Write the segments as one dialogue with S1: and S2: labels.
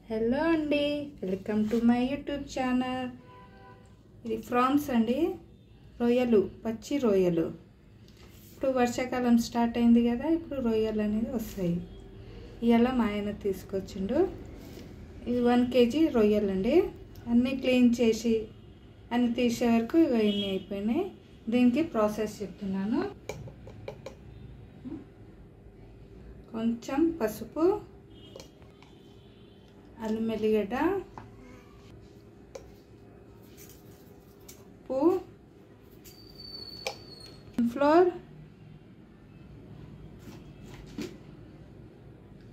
S1: Hello అండి, welcome to my YouTube channel. ఇది France అండి, రొయ్యలు, పచ్చి రొయ్యలు. ఇప్పుడు వర్షాకాలం స్టార్ట్ అయింది కదా, ఇప్పుడు రొయ్యలు అనేది వస్తాయి. ఇవాళ మా ఆయన తీసుకొచ్చిండు. ఇది 1 kg రొయ్యలు అండి. అన్నీ క్లీన్ చేసి అన్నీ తీసే వరకు ఇవన్నీ అయిపోయినాయి. దీనికి ప్రాసెస్ చెప్తున్నాను. కొంచెం పసుపు, అల్లం వెల్లిగడ్డ, ఉప్పు,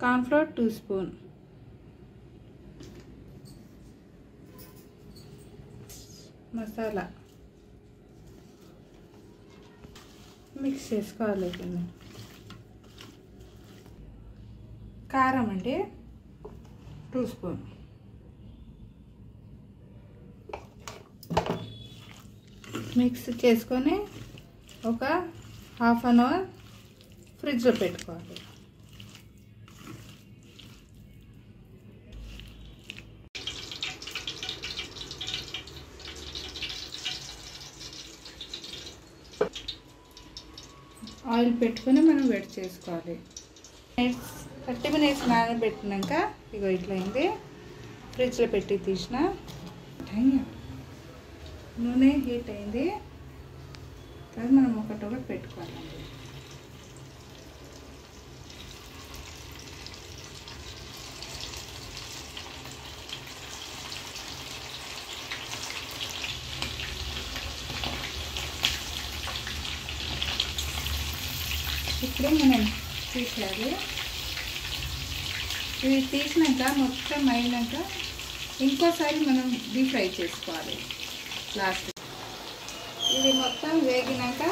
S1: కార్న్ఫ్లోర్ 2 స్పూన్, మసాలా మిక్స్ చేసుకోవాలి. కారం అండి 2 స్పూన్. మిక్స్ చేసుకొని ఒక ½ an hour ఫ్రిడ్జ్లో పెట్టుకోవాలి. ఆయిల్ పెట్టుకొని మనం వేడి చేసుకోవాలి. 30 minutes నానబెట్టినాక ఇగో ఇట్లా అయింది. ఫ్రిడ్జ్లో పెట్టి తీసిన. నూనె హీట్ అయింది. తర్వాత మనం ఒకటి పెట్టుకోవాలండి. ఇప్పుడు మనం తీసేయాలి. ఇవి తీసినాక మొత్తం అయినాక ఇంకోసారి మనం డీప్ ఫ్రై చేసుకోవాలి. లాస్ట్ ఇది మొత్తం వేగినాక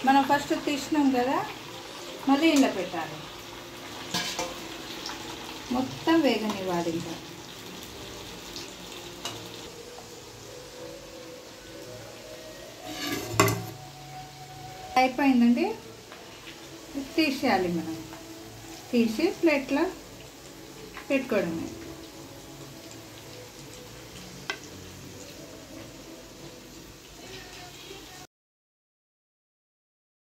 S1: మనం ఫస్ట్ తీసినాం కదా, మళ్ళీ ఇంట్లో పెట్టాలి. మొత్తం వేగనివ్వాలి. ఇంకా అయిపోయిందండి. తీసేయాలి. మనం తీసి ప్లేట్లో పెట్టుకోవడమే.